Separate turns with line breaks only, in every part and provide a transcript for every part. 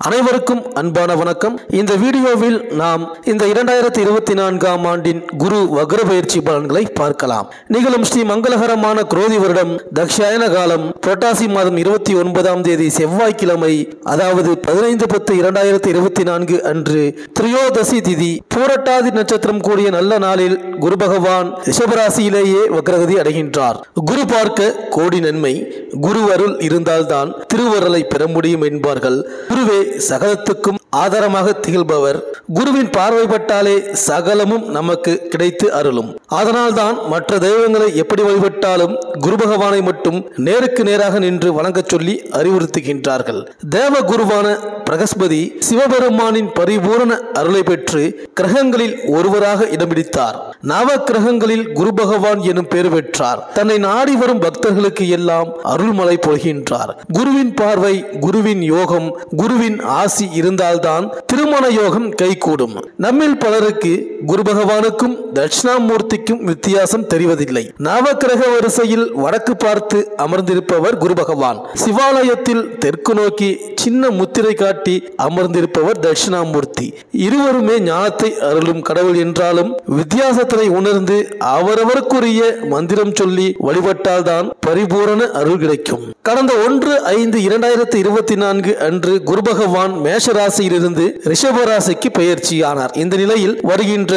அனைவருக்கும் அன்பான வணக்கம். இந்த வீடியோவில் நாம் இந்த 2024ஆம் ஆண்டின் குரு வக்ர பயிற்சி பலன்களை பார்க்கலாம். நிகழும் ஸ்ரீ மங்களகரமான குரோதி வருடம் தக்ஷாயன காலம் புரட்டாசி மாதம் 29ஆம் தேதி செவ்வாய்க்கிழமை, அதாவது 15/10/2024 அன்று திரியோதசி திதி, பூரட்டாதி நட்சத்திரம் கூடிய நல்ல நாளில் குரு பகவான் ரிஷபராசியிலேயே வக்ரகதி அடைகின்றார். குரு பார்க்க கோடி நன்மை, குரு அருள் இருந்தால்தான் திருவருளை பெற முடியும் என்பார்கள். குருவே சகலத்துக்கும் ஆதாரமாக திகழ்பவர். குருவின் பார்வைப்பட்டாலே சகலமும் நமக்கு கிடைத்து அருளும். அதனால்தான் மற்ற தெய்வங்களை எப்படி வழிபட்டாலும் குரு பகவானை மட்டும் நேருக்கு நேராக நின்று வணங்கச் சொல்லி அறிவுறுத்துகின்றார்கள். தேவ குருவான பிரகஸ்பதி சிவபெருமானின் பரிபூரண அருளை பெற்று கிரகங்களில் ஒருவராக இடம் பிடித்தார். நவ கிரகங்களில் குரு பகவான் எனும் பெயர் பெற்றார். தன்னை நாடி வரும் பக்தர்களுக்கு எல்லாம் அருள்மழை பொழிகின்றார். குருவின் பார்வை, குருவின் யோகம், குருவின் ஆசி இருந்தால்தான் திருமண யோகம் கைகூடும். நம்மில் பலருக்கு குரு பகவானுக்கும் தட்சிணாமூர்த்திக்கும் வித்தியாசம் தெரிவதில்லை. நவக்கிரக வரிசையில் வடக்கு பார்த்து அமர்ந்திருப்பவர் குரு பகவான். சிவாலயத்தில் தெற்கு நோக்கி சின்ன முத்திரை காட்டி அமர்ந்திருப்பவர் தட்சிணாமூர்த்தி. இருவருமே ஞானத்தை அருளும் கடவுள் என்றாலும் வித்தியாசத்தை உணர்ந்து அவரவருக்குரிய மந்திரம் சொல்லி வழிபட்டால்தான் பரிபூரண அருள் கிடைக்கும். கடந்த 1/5/2024 அன்று குரு பகவான் மேஷ ராசியிலிருந்து ரிஷப ராசிக்கு பெயர்ச்சியானார். இந்த நிலையில் வருகின்ற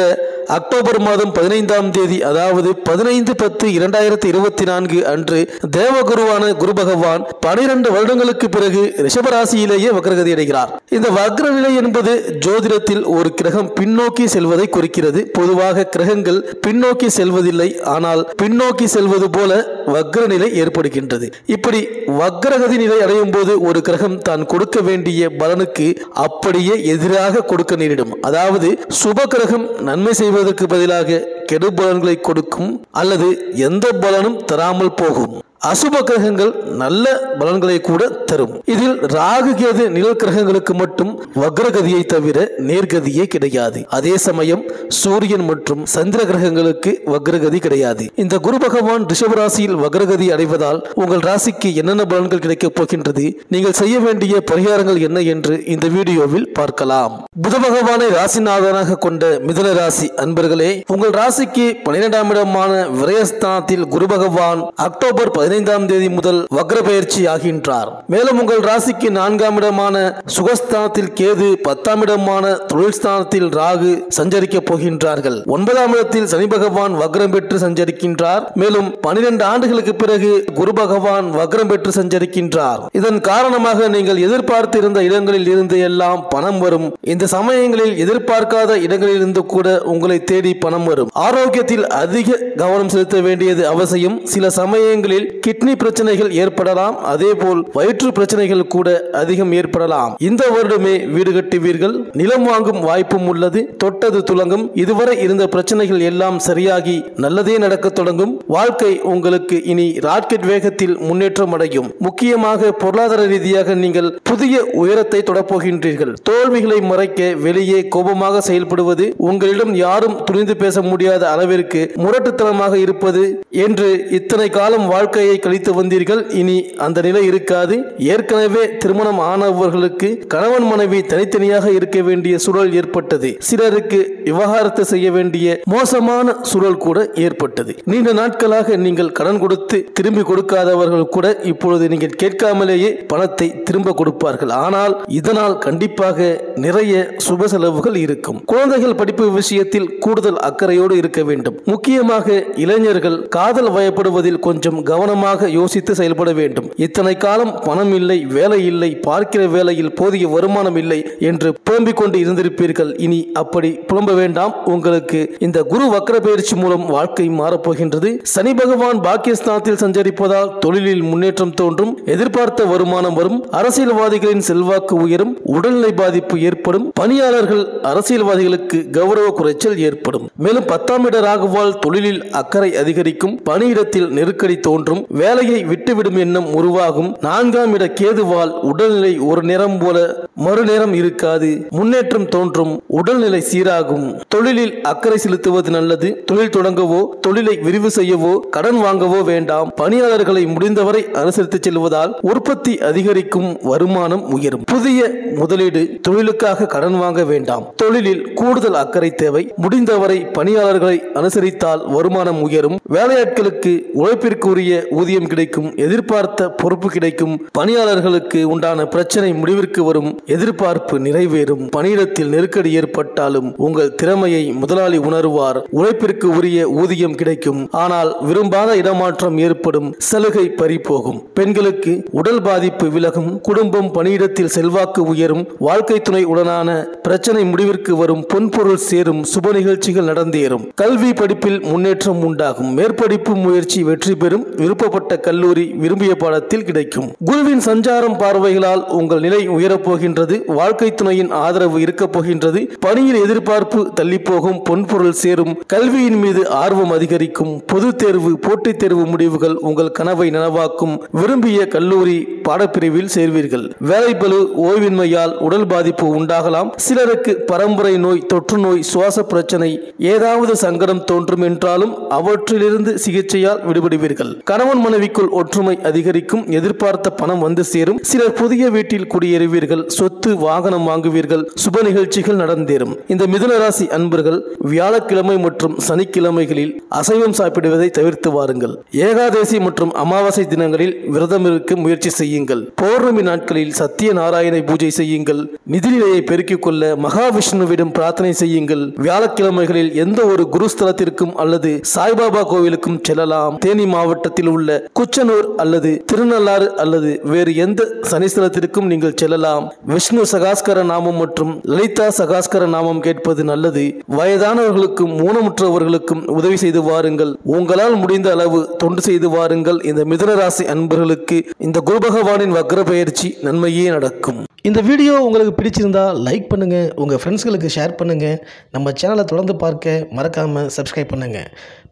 அக்டோபர் மாதம் 15ஆம் தேதி, அதாவது 15/10/2024 அன்று தேவகுருவான குரு பகவான் 12 வருடங்களுக்கு பிறகு ரிஷபராசியிலேயே வக்ரகதி அடைகிறார். இந்த வக்ர நிலை என்பது ஜோதிடத்தில் ஒரு கிரகம் பின்னோக்கி செல்வதை குறிக்கிறது. பொதுவாக கிரகங்கள் பின்னோக்கி செல்வதில்லை, ஆனால் பின்னோக்கி செல்வது போல வக்ர நிலை ஏற்படுகின்றது. இப்படி வக்ரகதி நிலை அடையும் போது ஒரு கிரகம் தான் கொடுக்க வேண்டிய பலனுக்கு அப்படியே எதிராக கொடுக்க நேரிடும். அதாவது சுப கிரகம் நன்மை செய்வதற்கு பதிலாக கெடு பலன்களை கொடுக்கும், அல்லது எந்த பலனும் தராமல் போகும். அசுப கிரகங்கள் நல்ல பலன்களை கூட தரும். இதில் ராகு கேது நிழல் கிரகங்களுக்கு மட்டும் வக்ரகதியை தவிர நேர்கதியே கிடையாது. அதே சமயம் சூரியன் மற்றும் சந்திர கிரகங்களுக்கு வக்ரகதி கிடையாது. இந்த குரு பகவான் ரிஷபராசியில் வக்ரகதி அடைவதால் உங்கள் ராசிக்கு என்னென்ன பலன்கள் கிடைக்கப் போகின்றது, நீங்கள் செய்ய வேண்டிய பரிகாரங்கள் என்ன என்று இந்த வீடியோவில் பார்க்கலாம். புத பகவானை ராசிநாதனாக கொண்ட மிதுன ராசி அன்பர்களே, உங்கள் ராசிக்கு 12ஆம் இடமான விரயஸ்தானத்தில் குரு பகவான் அக்டோபர் 15ஆம் தேதி முதல் வக்ர பயிற்சி ஆகின்றார். மேலும் உங்கள் ராசிக்கு 4ஆம் இடமான சுகஸ்தானத்தில் கேது, 10ஆம் இடமான தொழில் ஸ்தானத்தில் ராகு சஞ்சரிக்க போகின்றார்கள். 9ஆம் இடத்தில் சனி பகவான் வக்ரம் பெற்று சஞ்சரிக்கின்றார். மேலும் 12 ஆண்டுகளுக்கு பிறகு குரு பகவான் வக்ரம் பெற்று சஞ்சரிக்கின்றார். இதன் காரணமாக நீங்கள் எதிர்பார்த்திருந்த இடங்களில் இருந்து எல்லாம் பணம் வரும். இந்த சமயங்களில் எதிர்பார்க்காத இடங்களில் இருந்து கூட உங்களை தேடி பணம் வரும். ஆரோக்கியத்தில் அதிக கவனம் செலுத்த வேண்டியது அவசியம். சில சமயங்களில் கிட்னி பிரச்சனைகள் ஏற்படலாம், அதே போல் வயிற்று பிரச்சனைகள் கூட அதிகம் ஏற்படலாம். இந்த வருடமே வீடு கட்டுவீர்கள், நிலம் வாங்கும் வாய்ப்பும் உள்ளது. தொட்டது துலங்கும். இதுவரை இருந்த பிரச்சனைகள் எல்லாம் சரியாகி நல்லதே நடக்க தொடங்கும். வாழ்க்கை உங்களுக்கு இனி ராக்கெட் வேகத்தில் முன்னேற்றம் அடையும். முக்கியமாக பொருளாதார ரீதியாக நீங்கள் புதிய உயரத்தை தொடப்போகின்றீர்கள். தோல்விகளை மறைக்க வெளியே கோபமாக செயல்படுவது, உங்களிடம் யாரும் துணிந்து பேச முடியாத அளவிற்கு முரட்டுத்தனமாக இருப்பது என்று இத்தனை காலம் வாழ்க்கையை கழித்து வந்தீர்கள். இனி அந்த நிலை இருக்காது. ஏற்கனவே திருமணம் ஆனவர்களுக்கு கணவன் மனைவி தனித்தனியாக இருக்க வேண்டிய சூழல் ஏற்பட்டது. சிலருக்கு விவாகரத்து செய்ய வேண்டிய மோசமான சூழல் கூட ஏற்பட்டது. நீண்ட நாட்களாக நீங்கள் கடன் கொடுத்து திரும்பி கொடுக்காதவர்கள் கூட இப்பொழுது நீங்கள் கேட்காமலேயே பணத்தை திரும்ப கொடுப்பார்கள். ஆனால் இதனால் கண்டிப்பாக நிறைய சுப செலவுகள் இருக்கும். குழந்தைகள் படிப்பு விஷயத்தில் கூடுதல் அக்கறையோடு இருக்க வேண்டும். முக்கியமாக இளைஞர்கள் காதல் வயப்படுவதில் கொஞ்சம் கவனமாக யோசித்து செயல்பட வேண்டும். இத்தனை காலம் பணம் இல்லை, வேலை இல்லை, பார்க்கிற வேலையில் போதிய வருமானம் இல்லை என்று புலம்பிக் கொண்டு இருந்திருப்பீர்கள். இனி அப்படி புலம்ப வேண்டாம். உங்களுக்கு இந்த குரு வக்ர பயிற்சி மூலம் வாழ்க்கை மாறப்போகின்றது. சனி பகவான் பாக்கியஸ்தானத்தில் சஞ்சரிப்பதால் தொழிலில் முன்னேற்றம் தோன்றும். எதிர்பார்த்த வருமானம் வரும். அரசியல்வாதிகளின் செல்வாக்கு உயரும். உடல்நிலை பாதிப்பு ஏற்படும். பணியாளர்கள் அரசியல்வாதிகளுக்கு கௌரவ குறைச்சல் ஏற்படும். மேலும் 10ஆம் இட ராகுவால் தொழிலில் அக்கறை அதிகரிக்கும். பணியிடத்தில் நெருக்கடி தோன்றும். வேலையை விட்டுவிடும் எண்ணம் உருவாகும். 4ஆம் இட கேதுவால் உடல்நிலை ஒரு நேரம் போல மறுநேரம் இருக்காது. முன்னேற்றம் தோன்றும். உடல்நிலை சீராகும். தொழிலில் அக்கறை செலுத்துவது நல்லது. தொழில் தொடங்கவோ தொழிலை விரிவு செய்யவோ கடன் வாங்கவோ வேண்டாம். பணியாளர்களை முடிந்தவரை அனுசரித்து செல்வதால் உற்பத்தி அதிகரிக்கும். வருமானம் உயரும். புதிய முதலீடு. தொழிலுக்காக கடன் வாங்க வேண்டாம். தொழிலில் கூடுதல் அக்கறை தேவை. முடிந்தவரை பணியாளர்களை அனுசரித்தால் வருமானம் உயரும். வேலையாட்களுக்கு உழைப்பிற்கு உரிய ஊதியம் கிடைக்கும். எதிர்பார்த்த பொறுப்பு கிடைக்கும். பணியாளர்களுக்கு உண்டான பிரச்சனை முடிவிற்கு வரும். எதிர்பார்ப்பு நிறைவேறும். பணியிடத்தில் நெருக்கடி ஏற்பட்டாலும் உங்கள் திறமையை முதலாளி உணர்வார். உழைப்பிற்கு உரிய ஊதியம் கிடைக்கும். ஆனால் விரும்பாத இடமாற்றம் ஏற்படும். சலுகை பறிபோகும். பெண்களுக்கு உடல் பாதிப்பு விலகும். குடும்பம் பணியிடத்தில் செல்வாக்கு உயரும். வாழ்க்கை துணை உடனான பிரச்சனை முடிவிற்கு வரும். பொன்பொருள் சேரும். சுப நிகழ்ச்சிகள் நடந்தேறும். கல்வி படிப்பில் முன்னேற்றம் உண்டாகும். மேற்படிப்பு முயற்சி வெற்றி பெறும். விருப்பப்பட்ட கல்லூரி விரும்பிய பாடத்தில் கிடைக்கும். குருவின் சஞ்சாரம் பார்வைகளால் உங்கள் நிலை உயரப் போகின்றது. வாழ்க்கை துணையின் ஆதரவு இருக்கப் போகின்றது. பணியில் எதிர்பார்ப்பு தள்ளி போகும். பொன்பொருள் சேரும். கல்வியின் மீது ஆர்வம் அதிகரிக்கும். பொது தேர்வு போட்டித் தேர்வு முடிவுகள் உங்கள் கனவை நனவாக்கும். விரும்பிய கல்லூரி பாடப்பிரிவில் சேர்வீர்கள். வேலைப்பளு ஓய்வின்மையால் உடல் பாதிப்பு உண்டாகலாம். சிலருக்கு பரம்பரை நோய், தொற்று நோய், சுவாச பிரச்சனை, ஏதாவது சங்கடம் தோன்றும் என்றாலும் அவற்றிலிருந்து சிகிச்சையால் விடுபடுவீர்கள். கணவன் மனைவிக்குள் ஒற்றுமை அதிகரிக்கும். எதிர்பார்த்த பணம் வந்து சேரும். சிலர் புதிய வீட்டில் குடியேறுவீர்கள். சொத்து வாகனம் வாங்குவீர்கள். சுப நிகழ்ச்சிகள் நடந்தேறும். இந்த மிதுன ராசி அன்பர்கள் வியாழக்கிழமை மற்றும் சனிக்கிழமைகளில் அசைவம் சாப்பிடுவதை தவிர்த்து வாருங்கள். ஏகாதசி மற்றும் அமாவாசை தினங்களில் விரதம் இருக்க முயற்சி செய்யுங்கள். பௌர்ணமி நாட்களில் சத்தியநாராயண பூஜை செய்யுங்கள். நிதிநிலையை பெருக்கிக் கொள்ள மகாவிஷ்ணுவிடம் பிரார்த்தனை செய்யுங்கள். வியாழக்கிழமைகளில் எந்த ஒரு குருஸ்தலத்திற்கும் அல்லது சாய்பாபா கோவிலுக்கும் செல்லலாம். தேனி மாவட்டத்தில் உள்ள குச்சனூர் அல்லது திருநள்ளாறு அல்லது வேறு எந்த சனிஸ்தலத்திற்கும் நீங்கள் செல்லலாம். விஷ்ணு சகாஸ்கர நாமம் மற்றும் லலிதா சகாஸ்கர நாமம் கேட்பது நல்லது. வயதானவர்களுக்கும் ஊனமுற்றவர்களுக்கும் உதவி செய்து வாருங்கள். உங்களால் முடிந்த அளவு தொண்டு செய்து வாருங்கள். இந்த மிதுன ராசி அன்பர்களுக்கு இந்த குரு பகவானின் வக்ர பெயர்ச்சி நன்மையே நடக்கும். இந்த வீடியோ உங்களுக்கு பிடிச்சிருந்தா லைக் பண்ணுங்க. உங்க ஃப்ரெண்ட்ஸ்களுக்கு ஷேர் பண்ணுங்க. நம்ம சேனலை தொடர்ந்து பார்க்க மறக்காம சப்ஸ்கிரைப் பண்ணுங்க.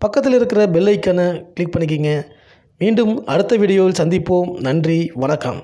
பக்கத்தில் இருக்கிற பெல் ஐக்கானை கிளிக் பண்ணிக்கிங்க. மீண்டும் அடுத்த வீடியோவில் சந்திப்போம். நன்றி, வணக்கம்.